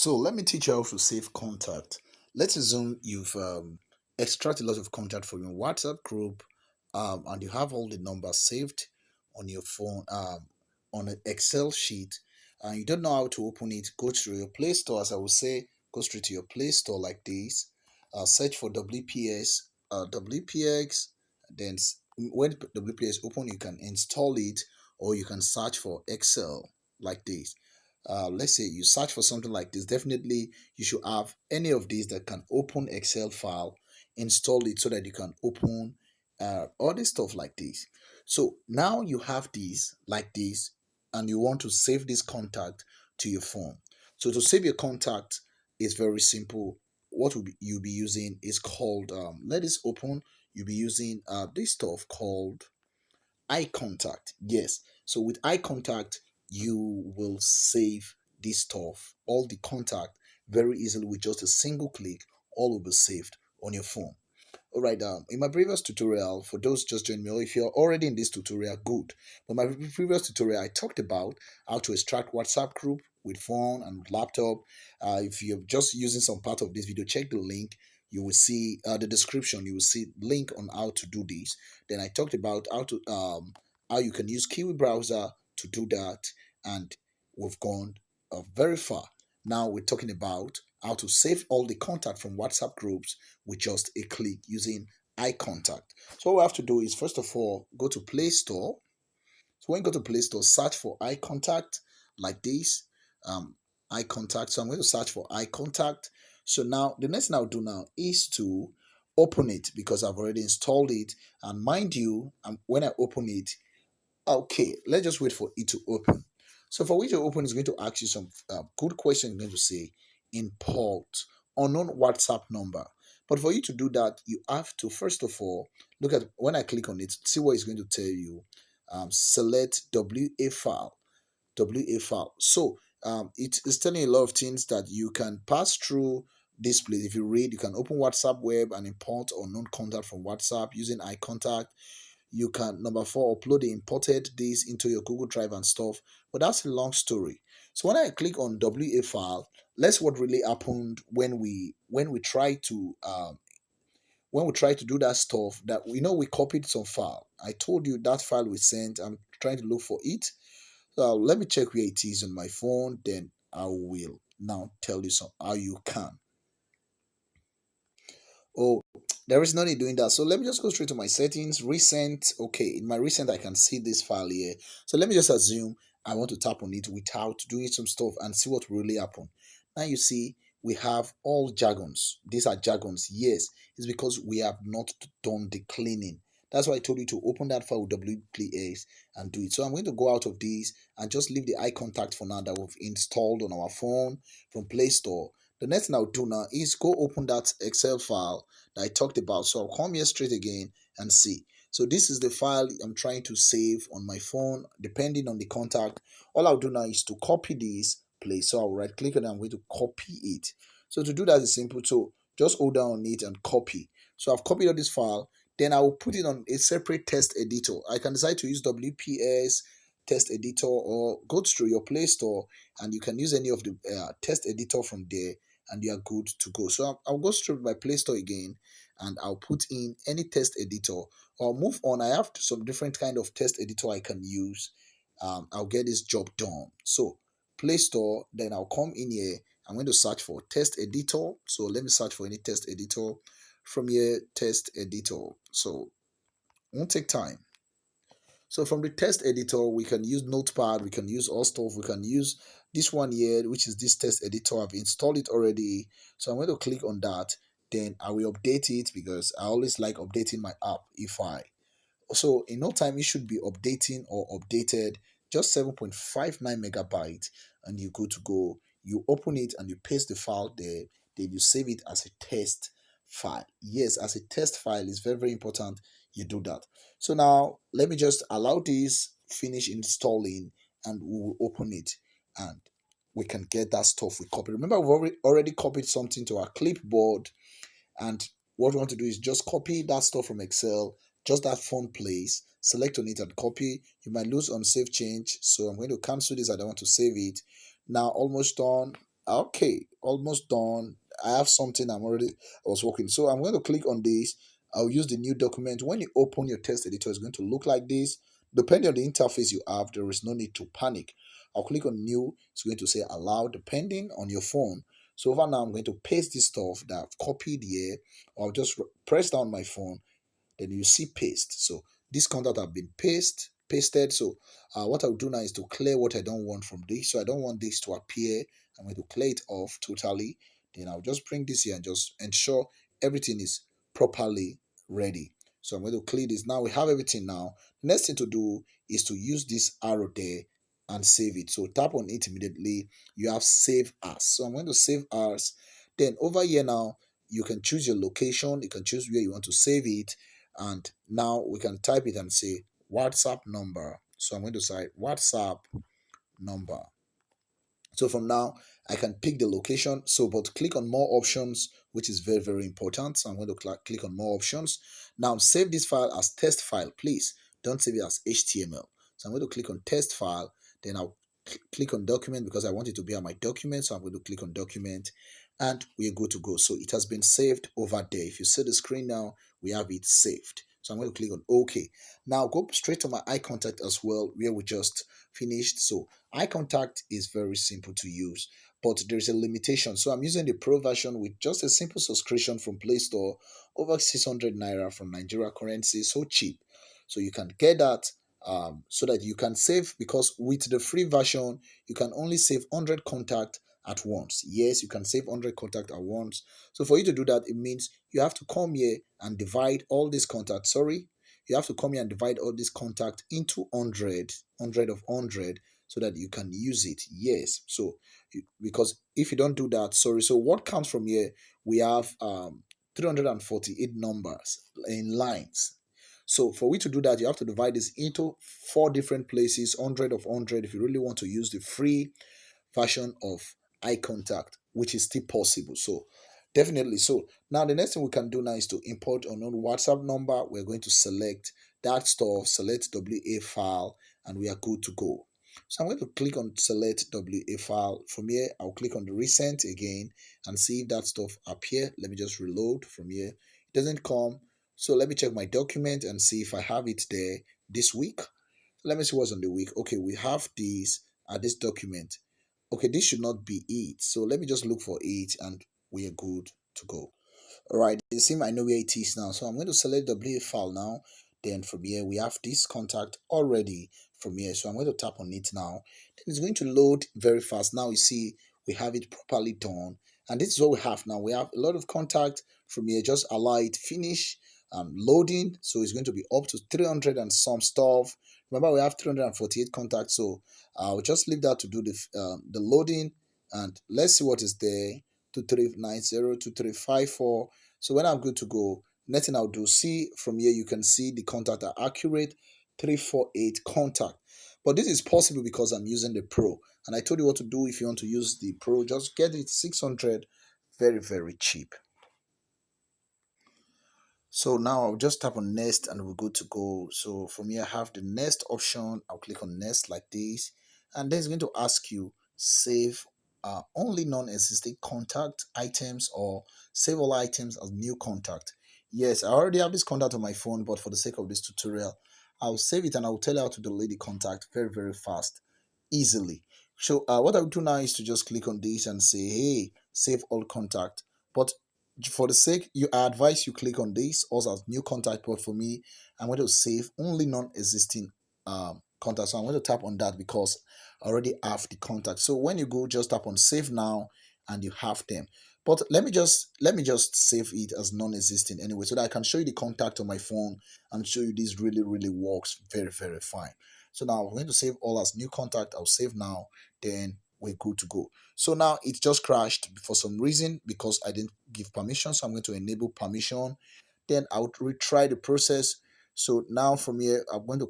So let me teach you how to save contact. Let's assume you've extracted a lot of contact from your WhatsApp group, and you have all the numbers saved on your phone on an Excel sheet, and you don't know how to open it. Go to your Play Store, as I would say, go straight to your Play Store like this. Search for WPS, WPX. Then when WPS open, you can install it, or you can search for Excel like this. Let's say you search for something like this, definitely you should have any of these that can open Excel file, install it so that you can open all this stuff like this. So now you have these like this, and you want to save this contact to your phone. So to save your contact is very simple. What you'll be using is called, let this open, you'll be using this stuff called eye contact. Yes, so with eye contact you will save this stuff, all the contact, very easily with just a single click. All will be saved on your phone. All right, in my previous tutorial, for those just joining me, or if you're already in this tutorial, good. But my previous tutorial, I talked about how to extract WhatsApp group with phone and with laptop. If you're just using some part of this video, check the link. You will see the description. You will see link on how to do this. Then I talked about how you can use Kiwi browser to do that, and we've gone very far. Now we're talking about how to save all the contact from WhatsApp groups with just a click using eye contact. So what we have to do is, first of all, go to Play Store. So when you go to Play Store, search for eye contact like this. Um, eye contact. So I'm going to search for eye contact. So now the next thing I'll do now is to open it because I've already installed it. And mind you, when I open it, okay, let's just wait for it to open. So for which to open, it's going to ask you some good questions. It's going to say import unknown WhatsApp number. But for you to do that, you have to first of all look at, when I click on it, see what it's going to tell you. Select WA file. WA file. So it is telling you a lot of things that you can pass through this place. If you read, you can open WhatsApp web and import unknown contact from WhatsApp using eye contact. You can, number four, upload the imported this into your Google Drive and stuff. But that's a long story. So when I click on WA file, let's what really happened when we try to do that stuff, that we copied some file. I told you that file we sent. I'm trying to look for it. So let me check where it is on my phone. Then I will now tell you some how you can. Oh, there is no need doing that. So let me just go straight to my settings, recent. Okay, in my recent, I can see this file here. So let me just assume I want to tap on it without doing some stuff and see what really happened. Now you see we have all jargons. These are jargons. Yes, it's because we have not done the cleaning. That's why I told you to open that file with WPS and do it. So I'm going to go out of this and just leave the eye contact for now that we've installed on our phone from Play Store. The next thing I'll do now is go open that Excel file that I talked about. So I'll come here straight again and see. So this is the file I'm trying to save on my phone, depending on the contact. All I'll do now is to copy this place. So I'll right click and I'm going to copy it. So to do that is simple. So just hold down on it and copy. So I've copied all this file. Then I will put it on a separate text editor. I can decide to use WPS text editor, or go through your Play Store and you can use any of the text editor from there, and you are good to go. So I'll go straight to my Play Store again, and I'll put in any text editor or move on. I have some different kind of text editor I can use. I'll get this job done. So Play Store, then I'll come in here. I'm going to search for text editor. So let me search for any text editor from here, text editor. So it won't take time. So from the text editor, we can use Notepad, we can use all stuff, we can use this one here, which is this text editor. I've installed it already. So I'm going to click on that. Then I will update it because I always like updating my app if I. So in no time, it should be updating or updated. Just 7.59 megabytes, and you're good to go. You open it and you paste the file there. Then you save it as a test file. Yes, as a test file is very, very important you do that. So now let me just allow this finish installing, and we will open it, and we can get that stuff we copied. Remember, we've already copied something to our clipboard, and what we want to do is just copy that stuff from Excel, just that font place, select on it and copy. You might lose on save change, so I'm going to cancel this. I don't want to save it. Now almost done. Okay, almost done. I have something I was working. So I'm going to click on this. I'll use the new document. When you open your text editor, it's going to look like this. Depending on the interface you have, there is no need to panic. I'll click on new. It's going to say allow depending on your phone. So over now, I'm going to paste this stuff that I've copied here. I'll just press down my phone, then you see paste. So this contact have been pasted. So what I'll do now is to clear what I don't want from this. So I don't want this to appear. I'm going to clear it off totally. Then I'll just bring this here and just ensure everything is properly ready. So I'm going to clear this. Now we have everything now. Next thing to do is to use this arrow there and save it. So tap on it immediately. You have save as. So I'm going to save as. Then over here now, you can choose your location. You can choose where you want to save it, and now we can type it and say WhatsApp number. So I'm going to say WhatsApp number. So from now, I can pick the location. So, but click on more options, which is very, very important. So I'm going to click on more options. Now save this file as test file, please. Don't save it as HTML. So I'm going to click on test file. Then I'll click on document because I want it to be on my document. So I'm going to click on document and we're good to go. So it has been saved over there. If you see the screen now, we have it saved. So I'm going to click on OK. Now go straight to my eye contact as well, where we just finished. So ikontact is very simple to use, but there's a limitation. So I'm using the pro version with just a simple subscription from Play Store, over 600 naira from Nigeria currency, so cheap. So you can get that so that you can save, because with the free version, you can only save 100 contact at once. Yes, you can save 100 contact at once. So for you to do that, it means you have to come here and divide all these contacts. Sorry, you have to come here and divide all this contact into 100, 100 of 100, so that you can use it. Yes, so because if you don't do that, sorry, so what comes from here, we have 348 numbers in lines. So for we to do that, you have to divide this into four different places, 100 of 100, if you really want to use the free version of eye contact, which is still possible. So definitely. So now the next thing we can do now is to import unknown WhatsApp number. We're going to select that stuff, select WA file, and we are good to go. So I'm going to click on select WA file. From here, I'll click on the recent again and see if that stuff appear. Let me just reload from here. It doesn't come. So let me check my document and see if I have it there this week. Let me see what's on the week. Okay, we have this document. Okay, this should not be it. So let me just look for it and we are good to go. All right, it seems I know where it is now. So I'm going to select the WA file now. Then from here, we have this contact already from here. So I'm going to tap on it now. Then it's going to load very fast. Now you see we have it properly done. And this is what we have now. We have a lot of contact from here. Just allow it finish loading. So it's going to be up to 300 and some stuff. Remember, we have 348 contacts. So I'll just leave that to do the loading. And let's see what is there. 2390 2354. So when I'm good to go, nothing I'll do. See from here, you can see the contact are accurate, 348 contact. But this is possible because I'm using the Pro. And I told you what to do. If you want to use the Pro, just get it 600, very, very cheap. So now I'll just tap on next and we're good to go. So from here, I have the next option. I'll click on next like this. And then it's going to ask you save only non-existing contact items or save all items as new contact. Yes, I already have this contact on my phone, but for the sake of this tutorial, I'll save it and I'll tell you how to delete the contact very, very fast, easily. So what I'll do now is to just click on this and say, hey, save all contact. But for the sake, I advise you click on this also as new contact. But for me, I'm going to save only non-existing contacts. So I'm going to tap on that because I already have the contact. So when you go, just tap on save now and you have them. But let me just save it as non-existing anyway, so that I can show you the contact on my phone and show you this really, really works very, very fine. So now I'm going to save all as new contact. I'll save now, then we're good to go. So now it just crashed for some reason because I didn't give permission. So I'm going to enable permission. Then I'll retry the process. So now from here, I'm going to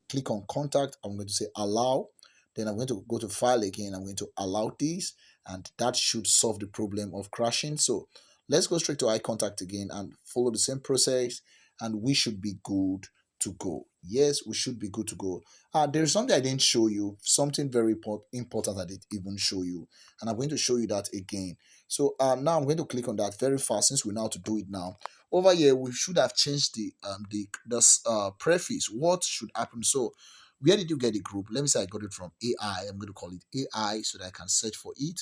click on contact. I'm going to say allow. Then I'm going to go to file again. I'm going to allow this, and that should solve the problem of crashing. So let's go straight to eye contact again and follow the same process, and we should be good to go. Yes, we should be good to go. There's something I didn't show you, something very important I didn't even show you, and I'm going to show you that again. So now I'm going to click on that very fast since we know how to do it now. Over here, we should have changed the preface. What should happen? So, where did you get the group? Let me say I got it from AI. I'm going to call it AI so that I can search for it.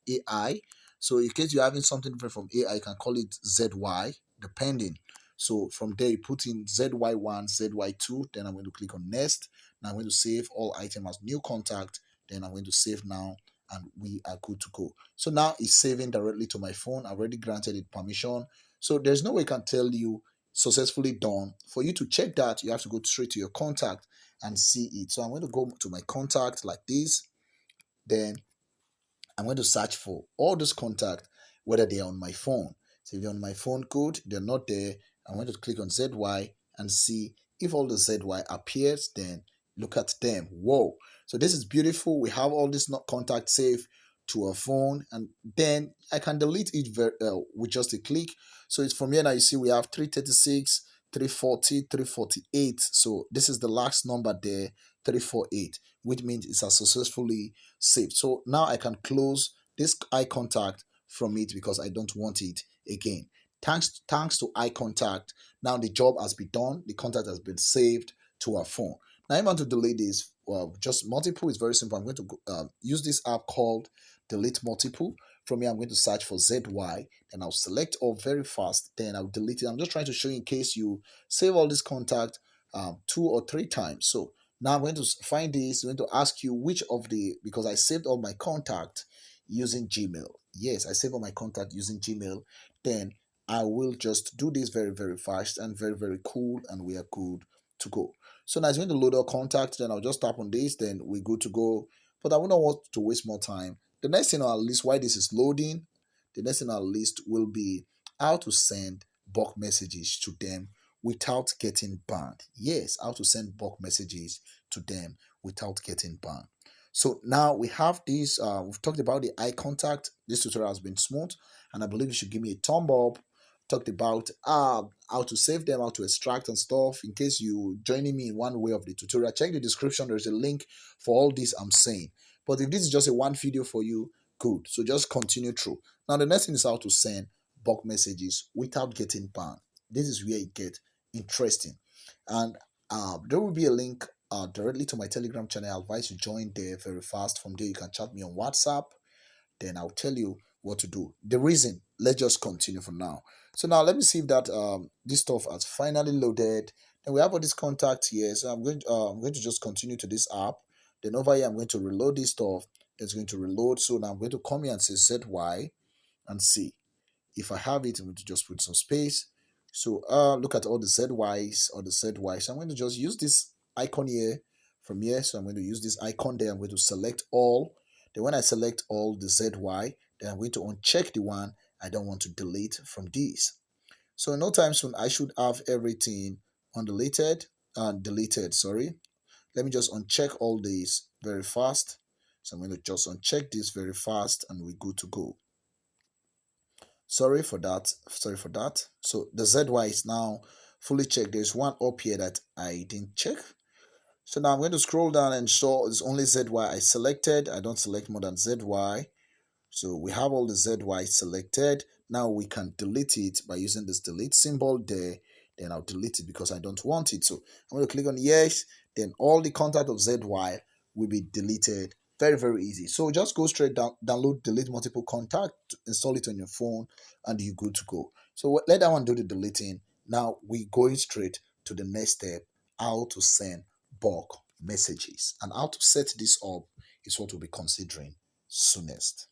AI. So in case you're having something different from AI, you can call it ZY, depending. So from there, you put in ZY1, ZY2, then I'm going to click on next. Now I'm going to save all item as new contact. Then I'm going to save now, and we are good to go. So now it's saving directly to my phone. I've already granted it permission. So there's no way I can tell you successfully done. For you to check that, you have to go straight to your contact and see it. So I'm going to go to my contact like this. Then I'm going to search for all those contacts, whether they're on my phone. So if they're on my phone, good. They're not there, I'm going to click on ZY and see if all the ZY appears. Then look at them. Whoa! So this is beautiful. We have all this not contact saved to a phone, and then I can delete it with just a click. So it's from here now. You see we have 336, 340, 348. So this is the last number there, 348, which means it's a successfully saved. So now I can close this eye contact from it because I don't want it again. Thanks to eye contact, now the job has been done. The contact has been saved to our phone. Now I want to delete this. Well, just multiple is very simple. I'm going to use this app called Delete Multiple. From here, I'm going to search for ZY. Then I'll select all very fast. Then I'll delete it. I'm just trying to show you in case you save all this contact 2 or 3 times. So now I'm going to find this. I'm going to ask you which of the, because I saved all my contact using Gmail. Yes, I save all my contact using Gmail. Then I will just do this very, very fast and very, very cool, and we are good to go. So now it's going to load our contact. Then I'll just tap on this. Then we're good to go. But I wouldn't want to waste more time. The next thing on our list, while this is loading, the next thing on our list will be how to send bulk messages to them without getting banned. Yes, how to send bulk messages to them without getting banned. So now we have this. We've talked about the eye contact. This tutorial has been smooth, and I believe you should give me a thumb up. Talked about how to save them, how to extract and stuff. In case you joining me in one way of the tutorial, check the description. There's a link for all this I'm saying. But if this is just a one video for you, good. So just continue through. Now the next thing is how to send bulk messages without getting banned. This is where it gets interesting, and there will be a link directly to my Telegram channel. I advise you join there very fast. From there, you can chat me on WhatsApp. Then I'll tell you what to do. The reason, let's just continue for now. So now let me see if that this stuff has finally loaded. And we have all this contact here. So I'm going to just continue to this app. Then over here, I'm going to reload this stuff. It's going to reload. So now I'm going to come here and say ZY and see. If I have it, I'm going to just put some space. So look at all the ZYs or the ZYs. So I'm going to just use this icon here from here. So I'm going to use this icon there. I'm going to select all. Then when I select all the ZY, then I'm going to uncheck the one I don't want to delete from this. So no time soon, I should have everything undeleted and deleted. Sorry. Let me just uncheck all these very fast. So I'm going to just uncheck this very fast and we're good to go. Sorry for that. Sorry for that. So the ZY is now fully checked. There's one up here that I didn't check. So now I'm going to scroll down and show it's only ZY I selected. I don't select more than ZY. So we have all the ZY selected. Now we can delete it by using this delete symbol there. Then I'll delete it because I don't want it. So I'm going to click on yes. Then all the contact of ZY will be deleted. Very, very easy. So just go straight down, download delete multiple contact, install it on your phone, and you're good to go. So let that one do the deleting. Now we're going straight to the next step, how to send bulk messages. And how to set this up is what we'll be considering soonest.